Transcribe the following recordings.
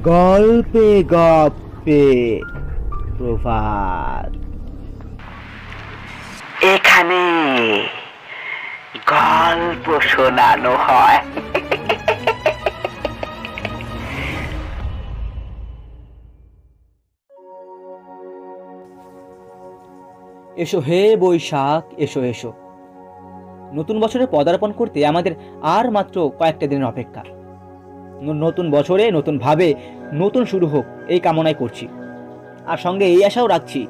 গল্পে গপ্পে প্রভাত। এখানে গল্প শোনানো হয়। এসো হে বৈশাখ, এসো এসো। নতুন বছরে পদার্পণ করতে আমাদের আর মাত্র কয়েকটা দিনের অপেক্ষা। নতুন বছরে নতুন ভাবে নতুন শুরু হোক এই কামনাই করছি। আর সঙ্গে এই আশাও রাখছি,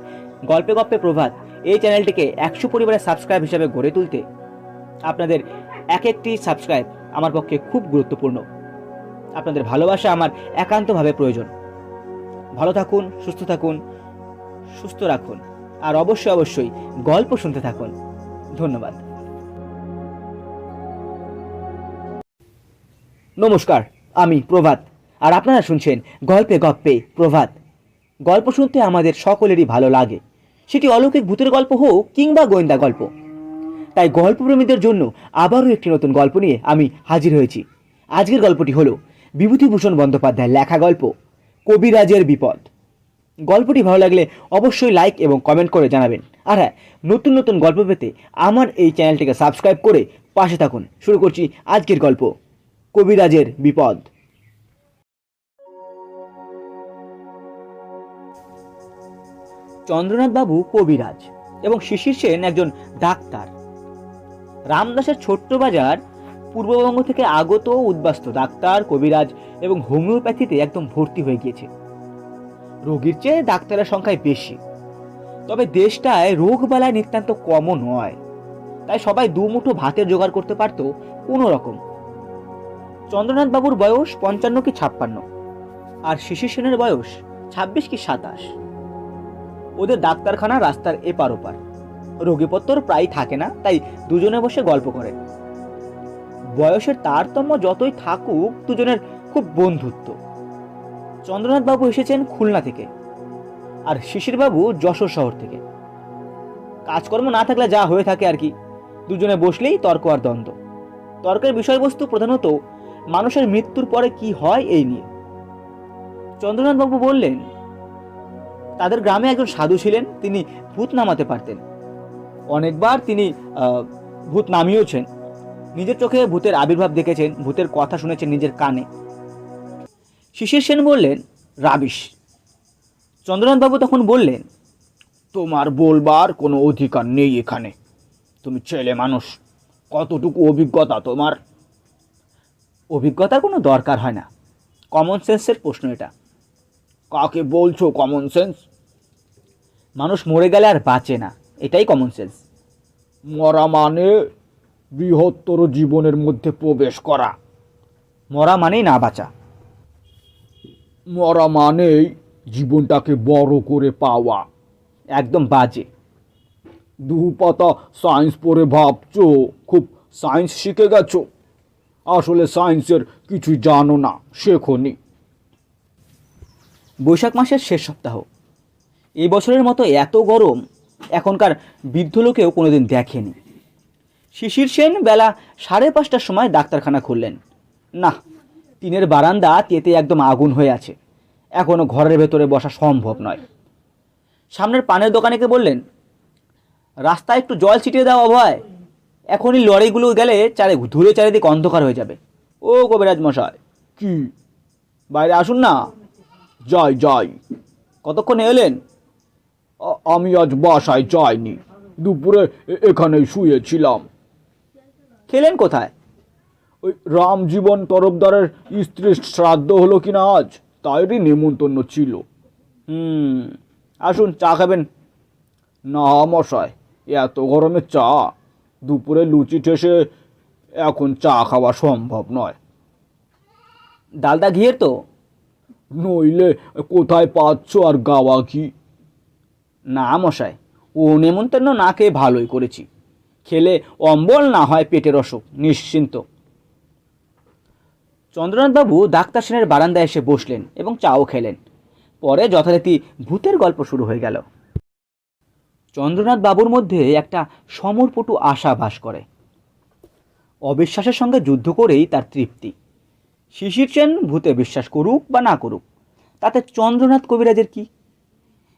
গল্পে গপ্পে প্রভাত এই চ্যানেলটিকে 100 পরিবারের সাবস্ক্রাইব হিসাবে গড়ে তুলতে আপনাদের এক একটি সাবস্ক্রাইব আমার পক্ষে খুব গুরুত্বপূর্ণ। আপনাদের ভালোবাসা আমার একান্তভাবে প্রয়োজন। ভালো থাকুন, সুস্থ রাখুন, আর অবশ্যই গল্প শুনতে থাকুন। ধন্যবাদ। নমস্কার, আমি প্রভাত, আর আপনারা শুনছেন গল্পে গপ্পে প্রভাত। গল্প শুনতে আমাদের সকলেরই ভালো লাগে, সেটি অলৌকিক ভূতের গল্প হোক কিংবা গোয়েন্দা গল্প। তাই গল্পপ্রেমীদের জন্য আবারও একটি নতুন গল্প নিয়ে আমি হাজির হয়েছি। আজকের গল্পটি হলো বিভূতিভূষণ বন্দ্যোপাধ্যায়ের লেখা গল্প কবিরাজের বিপদ। গল্পটি ভালো লাগলে অবশ্যই লাইক এবং কমেন্ট করে জানাবেন। আর হ্যাঁ, নতুন নতুন গল্প পেতে আমার এই চ্যানেলটিকে সাবস্ক্রাইব করে পাশে থাকুন। শুরু করছি আজকের গল্প কবিরাজের বিপদ। চন্দ্রনাথ বাবু কবিরাজ এবং শিশির সেন একজন ডাক্তার। রামদাসের ছোট্ট বাজার পূর্ববঙ্গ থেকে আগত উদ্বাস্তু ডাক্তার, কবিরাজ এবং হোমিওপ্যাথিতে একদম ভর্তি হয়ে গিয়েছে। রোগীর চেয়ে ডাক্তারের সংখ্যায় বেশি, তবে দেশটায় রোগ বালায় নিতান্ত কমও নয়। তাই সবাই দুমুঠো ভাতের জোগাড় করতে পারত কোনো রকম। চন্দ্রনাথ বাবুর বয়স 55 কি 56, আর শিশির সেনের বয়স 26 কি 27। ওদের ডাক্তারখানা রাস্তার এপার ওপার, রোগীপত্তর প্রায় থাকে না, তাই দুজনে বসে গল্প করেন। বয়সের তারতম্য যতই থাকুক, দুজনের খুব বন্ধুত্ব। চন্দ্রনাথ বাবু এসেছেন খুলনা থেকে, আর শিশির বাবু যশোর শহর থেকে। কাজকর্ম না থাকলে যা হয়ে থাকে আর কি, দুজনে বসলেই তর্ক আর দ্বন্দ্ব। তর্কের বিষয়বস্তু প্রধানত মানুষের মৃত্যুর পরে কি হয় এই নিয়ে। চন্দ্রনাথ বাবু বললেন, তাদের গ্রামে একজন সাধু ছিলেন, তিনি ভূত নামাতে পারতেন। অনেকবার তিনি ভূত নামিয়েছেন, নিজের চোখে ভূতের আবির্ভাব দেখেছেন, ভূতের কথা শুনেছেন নিজের কানে। শিশির সেন বললেন, রাবিশ। চন্দ্রনাথ বাবু তখন বললেন, তোমার বলবার কোনো অধিকার নেই এখানে, তুমি ছেলে মানুষ, কতটুকু অভিজ্ঞতা তোমার? অভিজ্ঞতার কোনো দরকার হয় না, কমন সেন্সের প্রশ্ন এটা। কাকে বলছো কমন সেন্স? মানুষ মরে গেলে আর বাঁচে না, এটাই কমন সেন্স। মরা মানে বৃহত্তর জীবনের মধ্যে প্রবেশ করা। মরা মানেই না বাঁচা। মরা মানেই জীবনটাকে বড় করে পাওয়া। একদম বাজে। দু পাতা সায়েন্স পড়ে ভাবছো খুব সায়েন্স শিখে গেছো, আসলে সায়েন্সের কিছুই জানো না, শেখোনি। বৈশাখ মাসের শেষ সপ্তাহ। এই বছরের মতো এত গরম এখনকার বৃদ্ধ লোকেও কোনোদিন দেখেনি। শিশির সেন বেলা 5:30টার সময় ডাক্তারখানা খুললেন। না, টিনের বারান্দা তেতে একদম আগুন হয়ে আছে, এখনো ঘরের ভেতরে বসা সম্ভব নয়। সামনের পানের দোকানেকে বললেন, রাস্তায় একটু জল ছিটিয়ে দাও অভয়, এখনই লরিগুলো গেলে ধুলে চারিদিক অন্ধকার হয়ে যাবে। ও কবিরাজ মশাই। কি? বাইরে আসুন না। যাই যাই। কতক্ষণে এলেন? আমি আজ বাসায় যাইনি, দুপুরে এখানেই শুয়েছিলাম। খেলেন কোথায়? ওই রামজীবন তরফদারের স্ত্রীর শ্রাদ্ধ হলো কিনা আজ, তাইরই নেমন্তন্ন ছিল। আসুন, চা খাবেন? না মশাই, এত গরমে চা, দুপুরে লুচি ঠেসে এখন চা খাওয়া সম্ভব নয়। ডালদা ঘিয়ের তো? নইলে কোথায় পাচ্ছ আর গাওয়া ঘি? না মশাই, ও নেমন্তন্ন না খেয়ে ভালোই করেছি। খেলে অম্বল না হয় পেটের অসুখ, নিশ্চিন্ত। চন্দ্রনাথ বাবু ডাক্তার সেনের বারান্দায় এসে বসলেন এবং চাও খেলেন। পরে যথারীতি ভূতের গল্প শুরু হয়ে গেল। চন্দ্রনাথ বাবুর মধ্যে একটা সমরপটু আশা বাস করে। অবিশ্বাসের সঙ্গে যুদ্ধ করেই তার তৃপ্তি। শিশির সেন ভূতে বিশ্বাস করুক বা না করুক, তাতে চন্দ্রনাথ কবিরাজের কি?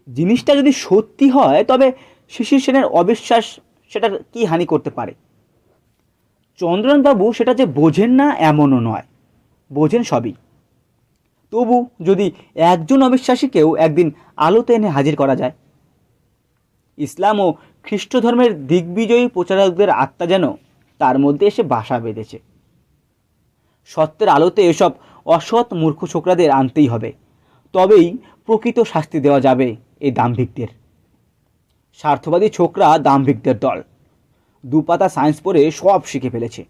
জিনিসটা যদি সত্যি হয় তবে শিশির সেনের অবিশ্বাস সেটার কি হানি করতে পারে? চন্দ্রনাথবাবু সেটা যে বোঝেন না এমনও নয়, বোঝেন সবই। তবু যদি একজন অবিশ্বাসীকেও একদিন আলোতে এনে হাজির করা যায়। ইসলাম ও খ্রিস্ট ধর্মের দিগ্বিজয়ী প্রচারকদের আত্মা যেন তার মধ্যে এসে বাসা বেঁধেছে। সত্যের আলোতে এসব অসৎ মূর্খ ছোকরাদের আনতেই হবে, তবেই প্রকৃত শাস্তি দেওয়া যাবে এই দাম্ভিকদের। স্বার্থবাদী ছোকরা দাম্ভিকদের দল। দুপাতা সায়েন্স পড়ে সব শিখে ফেলেছে,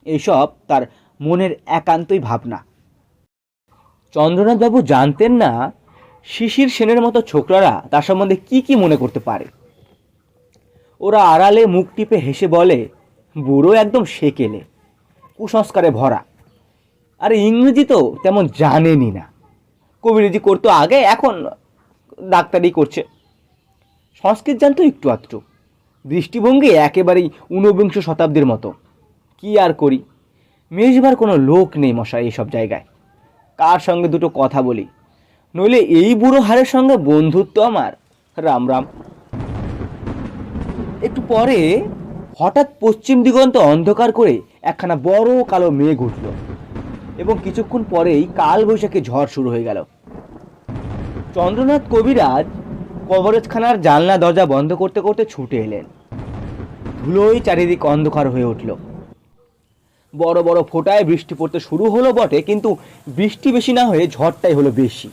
এইসব তার মনের একান্তই ভাবনা। চন্দ্রনাথবাবু জানতেন না শিশির সেনের মতো ছোকরারা তার সম্বন্ধে কি কি মনে করতে পারে। ওরা আড়ালে মুখ টিপে হেসে বলে, বুড়ো একদম সেকেলে, কুসংস্কারে ভরা। আর ইংরেজি তো তেমন জানেনই না, কবিরাজি করতো আগে, এখন ডাক্তারি করছে। সংস্কৃত জানতো একটু আধটু, দৃষ্টিভঙ্গি একেবারেই ঊনবিংশ শতাব্দীর মতো। কি আর করি, মেজবার কোনো লোক নেই মশাই এইসব জায়গায়, কার সঙ্গে দুটো কথা বলি, নইলে এই বুড়ো হারের সঙ্গে বন্ধুত্ব আমার। রাম রাম। একটু পরে হঠাৎ পশ্চিম দিগন্ত অন্ধকার করে একখানা বড় কালো মেঘ উঠল এবং কিছুক্ষণ পরেই কালবৈশাখী ঝড় শুরু হয়ে গেল। চন্দ্রনাথ কবিরাজ কবরেজখানার জানলা দরজা বন্ধ করতে করতে ছুটে এলেন। ধুলোয় চারিদিক অন্ধকার হয়ে উঠল। বড় বড় ফোঁটায় বৃষ্টি পড়তে শুরু হলো বটে, কিন্তু বৃষ্টি বেশি না হয়ে ঝড়টাই হলো বেশি।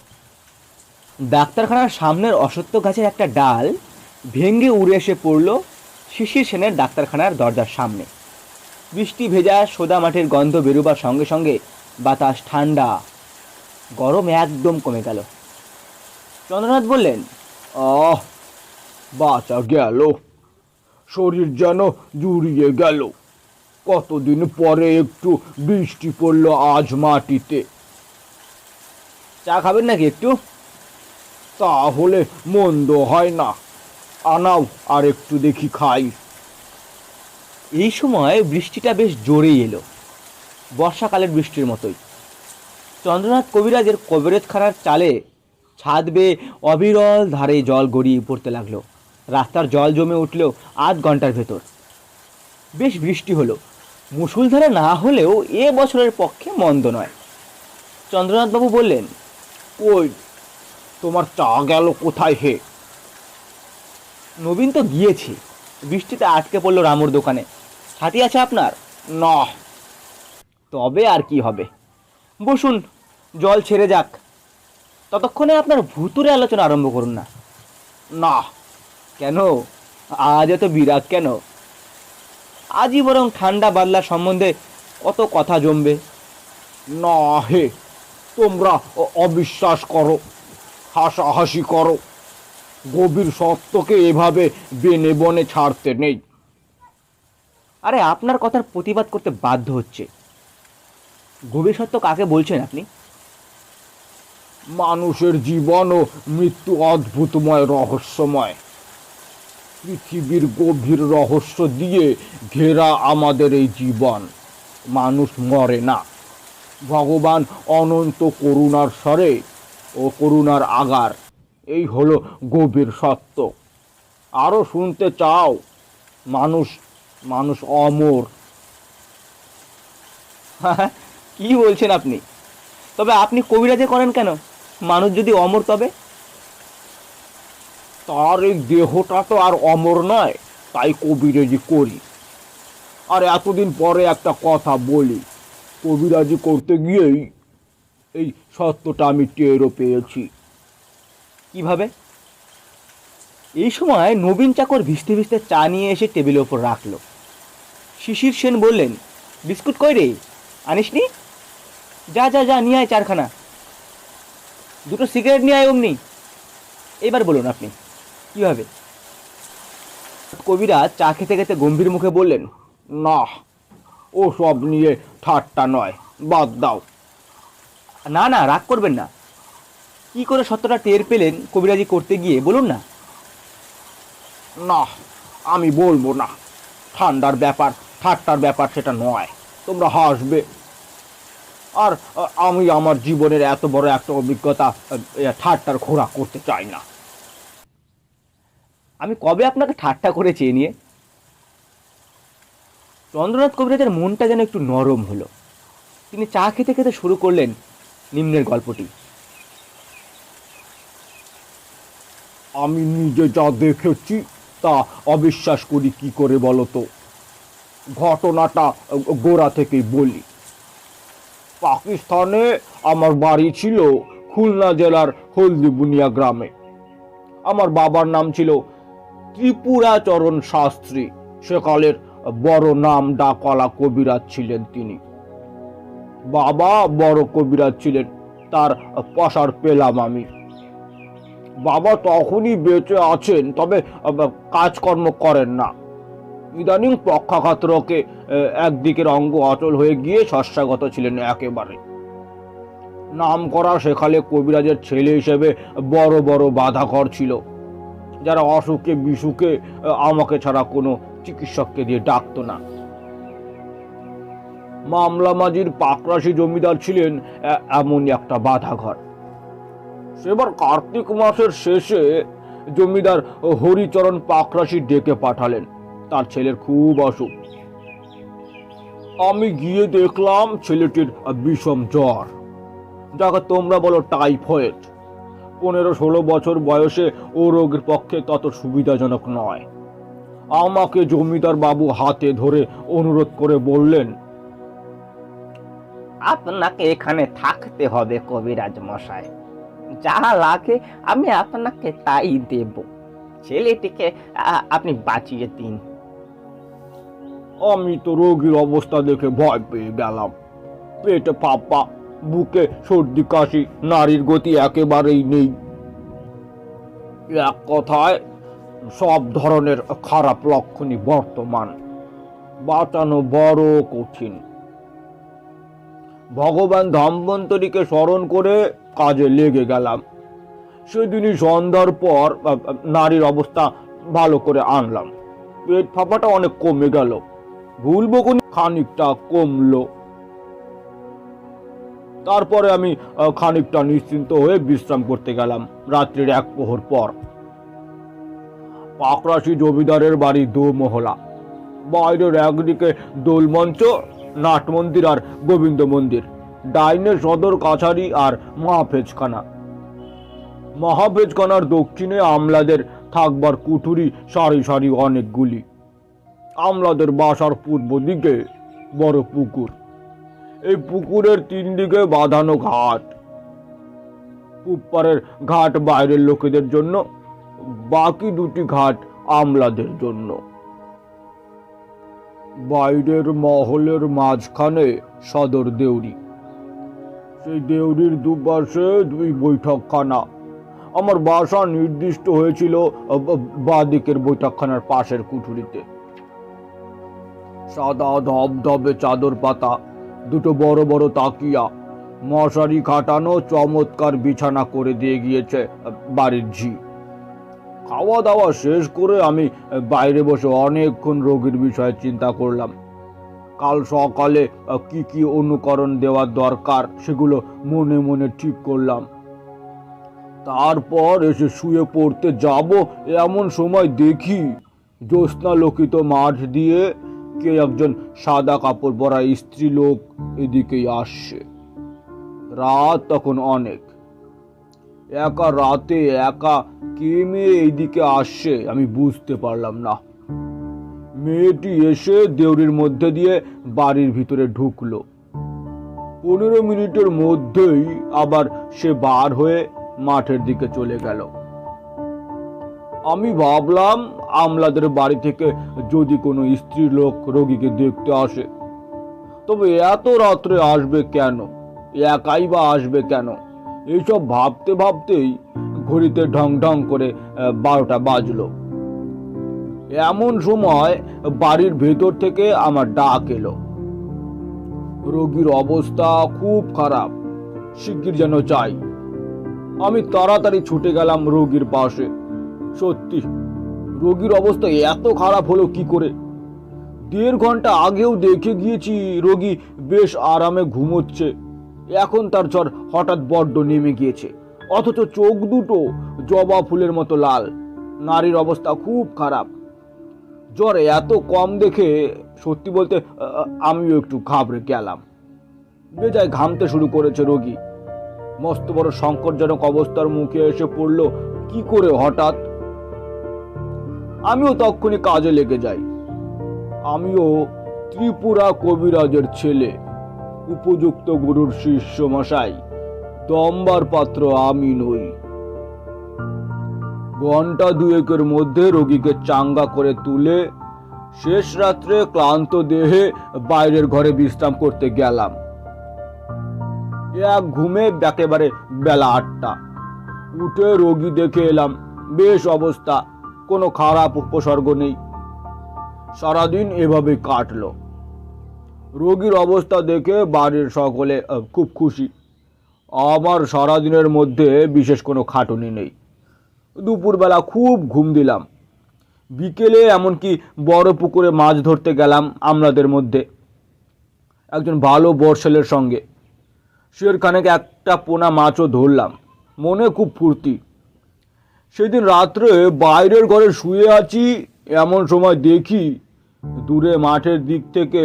ডাক্তারখানার সামনের অশ্বত্থ গাছের একটা ডাল ভেঙে উড়ে এসে পড়ল শিশির সেনের ডাক্তারখানার দরজার সামনে। বৃষ্টি ভেজা সোদা মাটির গন্ধ বেরোবার সঙ্গে সঙ্গে বাতাস ঠান্ডা, গরম একদম কমে গেল। চন্দ্রনাথ বললেন, বাঁচা গেল, শরীর যেন জুড়িয়ে গেল। কতদিন পরে একটু বৃষ্টি পড়লো আজ মাটিতে। চা খাবেন নাকি একটু? তাহলে মন্দ হয় না, আনাও আর একটু দেখি খাই। এই সময় বৃষ্টিটা বেশ জোরেই এলো, বর্ষাকালের বৃষ্টির মতোই। চন্দ্রনাথ কবিরাজের কবরেজখানার চালে ছাদ বেয়ে অবিরল ধারে জল গড়িয়ে পড়তে লাগলো। রাস্তার জল জমে উঠল আধ ঘন্টার ভেতর। বেশ বৃষ্টি হলো, মুষলধারে না হলেও এ বছরের পক্ষে মন্দ নয়। চন্দ্রনাথবাবু বললেন, ওই তোমার চা গেল কোথায় হে? নবীন তো গিয়েছে, বৃষ্টিতে আটকে পড়লো রামুর দোকানে। হাতি আছে আপনার? না। তবে আর কি হবে, বসুন, জল ছেড়ে যাক, ততক্ষণে আপনার ভুতুরে আলোচনা আরম্ভ করুন না। না। কেন, আজ এত বিরাগ কেন? আজই বরং ঠান্ডা বাদলা সম্বন্ধে কত কথা জমবে। না হে, তোমরা অবিশ্বাস করো, হাসাহাসি করো। গভীর সত্যকে এভাবে বেনে বনে ছাড়তে নেই। আরে আপনার কথার প্রতিবাদ করতে বাধ্য হচ্ছে। গভীর সত্য কাকে বলছেন আপনি? মানুষের জীবন ও মৃত্যু অদ্ভুতময়, রহস্যময়। পৃথিবীর গভীর রহস্য দিয়ে ঘেরা আমাদের এই জীবন। মানুষ মরে না। ভগবান অনন্ত করুণার স্বরে ও করুণার আগার, এই হলো গভীর সত্য। আরও শুনতে চাও? মানুষ মানুষ অমর। কি বলছেন আপনি? তবে আপনি কবিরাজে করেন কেন? মানুষ যদি অমর তবে? তার এই দেহটা তো আর অমর নয়, তাই কবিরাজি করি। আর এতদিন পরে একটা কথা বলি, কবিরাজি করতে গিয়েই এই সত্যটা আমি টেরও পেয়েছি। কিভাবে? এই সময় নবীন চাকর ভিজতে ভিজতে চা নিয়ে এসে টেবিলের ওপর রাখলো। শিশির সেন বললেন, বিস্কুট কই রে, আনিসনি? যা যা যা নিয়ে আয় চারখানা, দুটো সিগারেট নিয়ে আয় অমনি। এবার বলুন আপনি কিভাবে? কবিরা চা খেতে খেতে গম্ভীর মুখে বললেন, না, ও সব নিয়ে ঠাট্টা নয়, বাদ দাও। না না, রাগ করবেন না। কি করে সত্যটা টের পেলেন কবিরাজি করতে গিয়ে, বলুন না। না, আমি বলবো না। ঠান্ডার ব্যাপার, ঠাট্টার ব্যাপার সেটা নয়, তোমরা হাসবে। আর আমি আমার জীবনের এত বড় একটা অভিজ্ঞতা ঠাট্টার খোরাক করতে চাই না। আমি কবে আপনাকে ঠাট্টা করেছি এ নিয়ে? চন্দ্রনাথ কবিরাজের মনটা যেন একটু নরম হলো। তিনি চা খেতে খেতে শুরু করলেন নিম্নের গল্পটি। আমি নিজে যা দেখেছি তা অবিশ্বাস করি কি করে বলো তো। ঘটনাটা গোড়া থেকেই বলি। পাকিস্তানে আমার বাড়ি ছিল খুলনা জেলার হলদিবুনিয়া গ্রামে। আমার বাবার নাম ছিল ত্রিপুরাচরণ শাস্ত্রী। সেকালের বড় নাম ডাকওয়ালা কবিরাজ ছিলেন তিনি। বাবা বড় কবিরাজ ছিলেন, তার পসার পেলাম আমি। বাবা তখনই বেঁচে আছেন, তবে কাজকর্ম করেন না। ইদানিং পক্ষাঘাত রোগে একদিকের অঙ্গ অচল হয়ে গিয়ে শস্যাগত ছিলেন একেবারে। নাম করা সেখানে কবিরাজের ছেলে হিসেবে বড় বড় বাধাঘর ছিল, যারা অসুখে বিসুখে আমাকে ছাড়া কোনো চিকিৎসককে দিয়ে ডাকতো না। মামলামাজির পাকরাশি জমিদার ছিলেন এমনই একটা বাধাঘর। সেবার কার্তিক মাসের শেষে জমিদার হরিচরণ পাকরাশি ডেকে পাঠালেন, তার ছেলের খুব অসুখ। আমি গিয়ে দেখলাম ছেলেটির বিষম জ্বর, যাকে তোমরা বলো টাইফয়েড। 15-16 বছর বয়সে ও রোগের পক্ষে তত সুবিধাজনক নয়। আমাকে জমিদার বাবু হাতে ধরে অনুরোধ করে বললেন, আপনাকে এখানে থাকতে হবে কবিরাজ মশাই। যা লাগে আমি আপনাকে তাই দেব। ছেলেটিকে আপনি বাঁচিয়ে দিন। আমি তো রোগীর অবস্থা দেখে ভয় পেয়ে গেলাম। পেটে ফাঁপা, বুকে সর্দি কাশি, নারীর গতি একেবারেই নেই। এক কথায় সব ধরনের খারাপ লক্ষণই বর্তমান। বাঁচানো বড় কঠিন। ভগবান ধন্বন্তরীকে স্মরণ করে কাজে লেগে গেলাম। সেদিনই সন্ধ্যার পর নারীর অবস্থা ভালো করে আনলাম। পেট ফাঁপাটা অনেক কমে গেল, ভুল বকুনি খানিকটা কমলো। তারপরে আমি খানিকটা নিশ্চিন্ত হয়ে বিশ্রাম করতে গেলাম রাত্রির 1 প্রহর পর। পাকরাশি জমিদারের বাড়ি 2 মহলা। বাইরের একদিকে দোলমঞ্চ, নাট মন্দির আর গোবিন্দ মন্দির, ডাইনে সদর কাছারি আর মাহাফেজখানা। মাহাফেজখানার দক্ষিণে আমলাদের থাকবার কুঠুরি সারি সারি অনেকগুলি। আমলাদের বাসার পূর্ব দিকে বড় পুকুর। এই পুকুরের 3 দিকে বাঁধানো ঘাট। পুপারের ঘাট বাইরের লোকেদের জন্য, বাকি 2টি ঘাট আমলাদের জন্য। বাইরের মহলের মাঝখানে সদর দেউরি। সেই দেউরির দুপাশে 2 বৈঠকখানা। আমার বাসা নির্দিষ্ট হয়েছিল বাঁদিকের বৈঠকখানার পাশের কুঠুরিতে। সাদা ধবধবে চাদর পাতা, 2 বড় বড় তাকিয়া, মশারি খাটানো চমৎকার বিছানা করে দিয়ে গিয়েছে বাড়ির ঝি। খাওয়া দাওয়া শেষ করে আমি বাইরে বসে অনেকক্ষণ রোগীর বিষয়ে চিন্তা করলাম। কাল সকালে কি কি অনুকরণ দেওয়ার দরকার সেগুলো মনে মনে ঠিক করলাম। তারপর এসে শুয়ে পড়তে যাব, এমন সময় দেখি জ্যোৎস্নালোকিত মাঠ দিয়ে কে একজন সাদা কাপড় পরা স্ত্রী লোক এদিকেই আসছে। রাত তখন অনেক। একা রাতে একা কে মেয়ে এইদিকে আসছে আমি বুঝতে পারলাম না। মেয়েটি এসে দেউরির মধ্যে দিয়ে বাড়ির ভিতরে ঢুকলো। 15 মিনিটের মধ্যেই আবার সে বার হয়ে মাঠের দিকে চলে গেল। আমি ভাবলাম আমলাদের বাড়ি থেকে যদি কোনো স্ত্রী লোক রোগীকে দেখতে আসে, তবে এত রাত্রে আসবে কেন, একাই বা আসবে কেন? এইসব ভাবতে ভাবতেই ঘড়িতে ঢং ঢং করে 12টা বাজলো। এমন সময় বাড়ির ভেতর থেকে আমার ডাক এলো। রোগীর অবস্থা খুব খারাপ, শিগগির যেন চাই। আমি তাড়াতাড়ি ছুটে গেলাম রোগীর পাশে। সত্যি রোগীর অবস্থা এত খারাপ হলো কি করে? 1.5 ঘন্টা আগেও দেখে গিয়েছি রোগী বেশ আরামে ঘুমোচ্ছে, এখন তার জ্বর হঠাৎ বড্ড নেমে গিয়েছে, অথচ চোখ দুটো জবা ফুলের মতো লাল। নারীর অবস্থা খুব খারাপ। জ্বর এত কম দেখে সত্যি বলতে আমিও একটু ঘাবড়ে গেলাম। বেজায় ঘামতে শুরু করেছে রোগী। মস্ত বড় সংকটজনক অবস্থার মুখে এসে পড়ল কি করে হঠাৎ। আমিও তক্ষুনি কাজে লেগে যাই। আমিও ত্রিপুরা কবিরাজের ছেলে, উপযুক্ত গুরুর শিষ্য মশাই। দম্বার পাত্র আমি নই। ঘন্টা দুয়েকের মধ্যে রোগীকে চাঙ্গা করে তুলে শেষ রাত্রে ক্লান্ত দেহে বাইরের ঘরে বিশ্রাম করতে গেলাম। এক ঘুমে একেবারে বেলা 8টা। উঠে রোগী দেখে এলাম, বেশ অবস্থা, কোনো খারাপ উপসর্গ নেই। সারাদিন এভাবে কাটলো। রোগীর অবস্থা দেখে বাড়ির সকলে খুব খুশি। আমার সারাদিনের মধ্যে বিশেষ কোনো খাটুনি নেই। দুপুরবেলা খুব ঘুম দিলাম। বিকেলে এমনকি বড় পুকুরে মাছ ধরতে গেলাম আমরাদের মধ্যে একজন ভালো বর্ষালের সঙ্গে। সেখানে একটা পোনা মাছও ধরলাম। মনে খুব ফুর্তি। সেদিন রাত্রে বাইরের ঘরে শুয়ে আছি, এমন সময় দেখি দূরে মাঠের দিক থেকে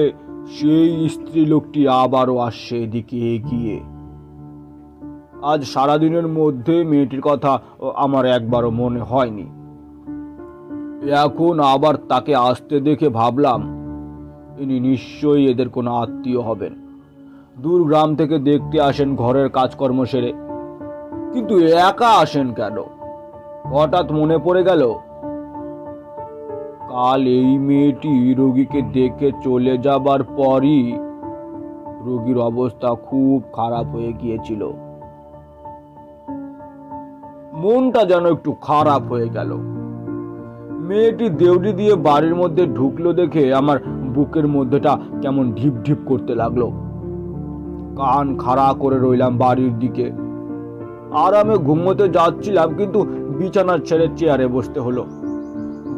সেই স্ত্রী লোকটি আবারও আসছে এদিকে এগিয়ে। আজ সারাদিনের মধ্যে মেয়েটির কথা আমার একবারও মনে হয়নি। এখন আবার তাকে আসতে দেখে ভাবলাম ইনি নিশ্চয়ই এদের কোনো আত্মীয় হবেন। দূর গ্রাম থেকে দেখতে আসেন ঘরের কাজকর্ম সেরে, কিন্তু একা আসেন কেন? হঠাৎ মনে পড়ে গেল কাল এই মেয়েটি রোগীকে দেখে চলে যাবার পরই রোগীর অবস্থা খুব খারাপ হয়ে গিয়েছিল। মনটা যেন একটু খারাপ হয়ে গেল। মেয়েটি দেউড়ি দিয়ে বাড়ির মধ্যে ঢুকলো দেখে আমার বুকের মধ্যেটা কেমন ঢিপ ঢিপ করতে লাগলো। কান খাড়া করে রইলাম বাড়ির দিকে। আরামে ঘুমোতে যাচ্ছিলাম, কিন্তু বিছানা ছেড়ে চেয়ারে বসতে হলো।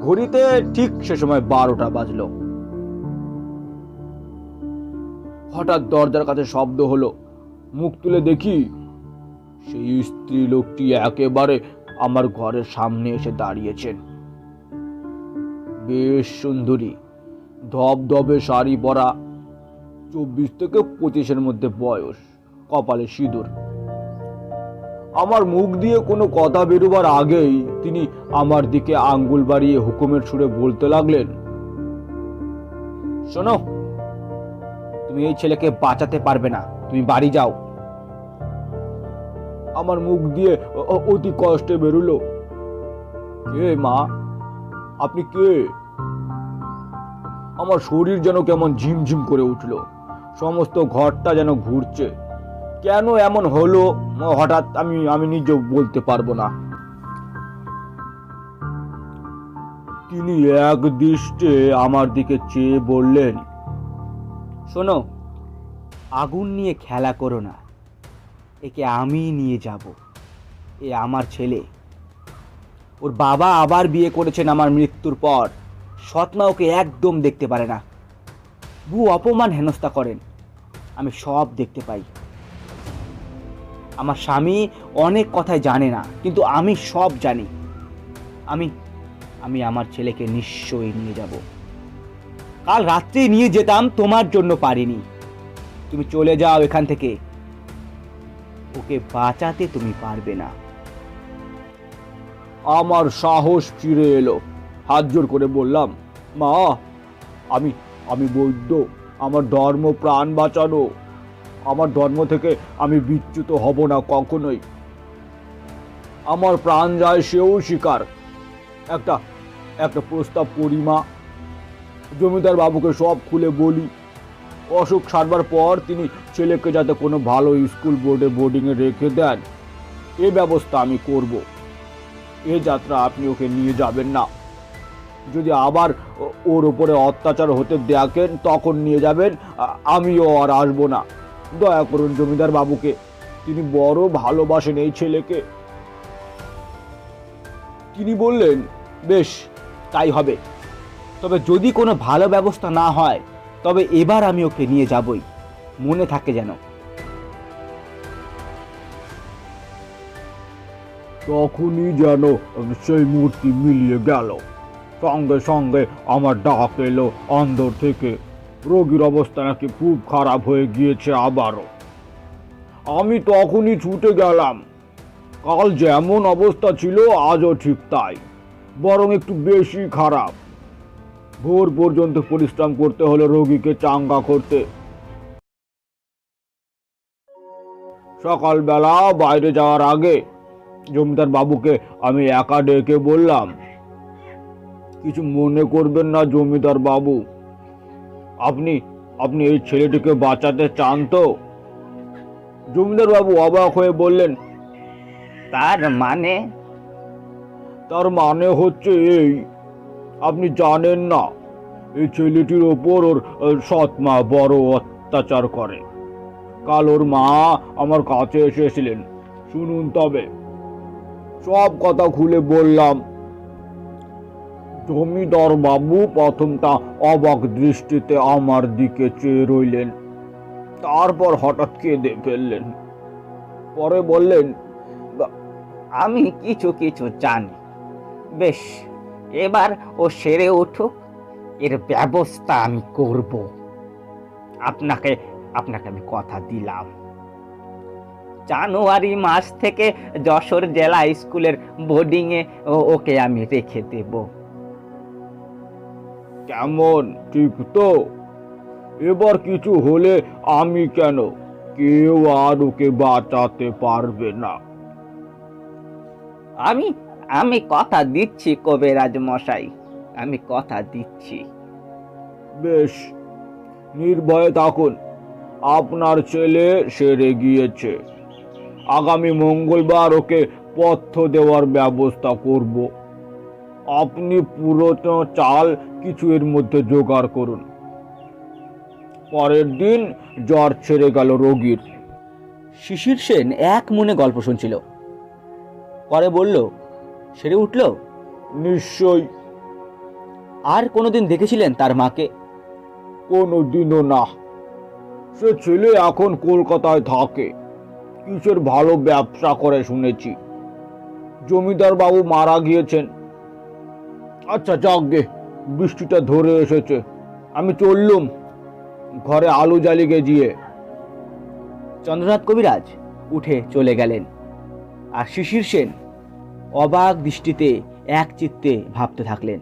ঘড়িতে ঠিক সে সময় 12টা বাজলো। হঠাৎ দরজার কাছে শব্দ হলো। মুখ তুলে দেখি সেই স্ত্রী লোকটি একেবারে আমার ঘরের সামনে এসে দাঁড়িয়েছেন। বেশ সুন্দরী, ধবধবে শাড়ি পরা, 24 থেকে 25-এর মধ্যে বয়স, কপালে সিঁদুর। আমার মুখ দিয়ে কোনো কথা বেরোবার আগেই তিনি আমার দিকে আঙ্গুল বাড়িয়ে হুকুমের সুরে বলতে লাগলেন, শোনো, তুমি এই ছেলেকে বাঁচাতে পারবে না, তুমি বাড়ি যাও। আমার মুখ দিয়ে অতি কষ্টে বেরোলো, কে মা, আপনি কে? আমার শরীর যেন কেমন ঝিমঝিম করে উঠল। সমস্ত ঘরটা যেন ঘুরছে। কেন এমন হলো হঠাৎ আমি নিজেও বলতে পারবো না। তিনি এক দৃষ্টে আমার দিকে চেয়ে বললেন, শোনো, আগুন নিয়ে খেলা করো না, একে আমি নিয়ে যাব। এ আমার ছেলে। ওর বাবা আবার বিয়ে করেছেন আমার মৃত্যুর পর। সৎমা ওকে একদম দেখতে পারে না। বউ অপমান হেনস্থা করেন, আমি সব দেখতে পাই। আমার স্বামী অনেক কথাই জানে না, কিন্তু আমি সব জানি। আমি আমার ছেলেকে নিশ্চয়ই নিয়ে যাব। কাল রাত্রেই নিয়ে যেতাম, তোমার জন্য পারিনি। তুমি চলে যাও এখান থেকে, ওকে বাঁচাতে তুমি পারবে না। আমার সাহস ফিরে এলো। হাত জোর করে বললাম, মা, আমি বৈদ্য, আমার ধর্ম প্রাণ বাঁচানো। আমার ধর্ম থেকে আমি বিচ্যুত হব না কখনোই। আমার প্রাণ যায় সেও শিকার। একটা প্রস্তাব করি মা। জমিদার বাবুকে সব খুলে বলি। অসুখ সারবার পর তিনি ছেলেকে যাতে কোনো ভালো স্কুল বোর্ডিংয়ে রেখে দেন, এ ব্যবস্থা আমি করব। এ যাত্রা আপনি ওকে নিয়ে যাবেন না। যদি আবার ওর উপরে অত্যাচার হতে দেখেন তখন নিয়ে যাবেন, আমিও আর আসবো না। দয়া করুন জমিদার বাবুকে, তিনি বড় ভালোবাসেন এই ছেলেকে। তিনি বললেন, বেশ, তাই হবে। তবে যদি কোনো ভালো ব্যবস্থা না হয়, তবে এবার আমি ওকে নিয়ে যাবই, মনে থাকে যেন। তখনই যেন সেই মূর্তি মিলিয়ে গেল। সঙ্গে সঙ্গে আমার ডাক এলো অন্দর থেকে, রোগীর অবস্থা নাকি খুব খারাপ হয়ে গিয়েছে আবারও। আমি তখনই ছুটে গেলাম। কাল যেমন অবস্থা ছিল আজও ঠিক তাই, বরং একটু বেশি খারাপ। ভোর পর্যন্ত পরিশ্রম করতে হলো রোগীকে চাঙ্গা করতে। সকালবেলা বাইরে যাওয়ার আগে জমিদার বাবুকে আমি একা ডেকে বললাম, কিছু মনে করবেন না জমিদার বাবু, আপনি আপনি এই ছেলেটিকে বাঁচাতে চান তো? জমিদার বাবু অবাক হয়ে বললেন, তার মানে? তার মানে হচ্ছে এই, আপনি জানেন না এই ছেলেটির ওপর ওর সৎ মা বড় অত্যাচার করে। কাল ওর মা আমার কাছে এসেছিলেন, শুনুন তবে। সব কথা খুলে বললাম। জমিদার বাবু প্রথমটা অবাক দৃষ্টিতে আমার দিকে চেয়ে রইলেন, তারপর হঠাৎ কেঁদে ফেললেন। পরে বললেন, আমি কিছু কিছু জানি। বেশ, এবার ও সেরে উঠুক, এর ব্যবস্থা আমি করব। আপনাকে আপনাকে আমি কথা দিলাম, জানুয়ারি মাস থেকে যশোর জেলা স্কুলের বোর্ডিংয়ে ওকে আমি রেখে দেব। কেমন, ঠিক তো? এবার কিছু হলে আমি কেন, কেউ আর ওকে বাঁচাতে পারবে না। আমি আমি কথা দিচ্ছি কবিরাজ মশাই, আমি কথা দিচ্ছি। বেশ, নির্ভয়ে থাকুন, আপনার ছেলে সেরে গিয়েছে। আগামী মঙ্গলবার ওকে পথ্য দেওয়ার ব্যবস্থা করব। আপনি পুরনো চাল কিছু এর মধ্যে জোগাড় করুন। পরের দিন জ্বর ছেড়ে গেল রোগীর। শিশির সেন এক মনে গল্প শুনছিল। পরে বলল, সেরে উঠল? নিশ্চয়ই। আর কোনোদিন দেখেছিলেন তার মাকে? কোনোদিনও না। সে ছেলে এখন কলকাতায় থাকে, কিসের ভালো ব্যবসা করে শুনেছি। জমিদার বাবু মারা গিয়েছেন। আচ্ছা যাকগে, বৃষ্টিটা ধরে এসেছে, আমি চললুম ঘরে আলু জ্বালিয়ে গিয়ে। চন্দ্রনাথ কবিরাজ উঠে চলে গেলেন, আর শিশির সেন অবাক দৃষ্টিতে এক চিত্তে ভাবতে থাকলেন।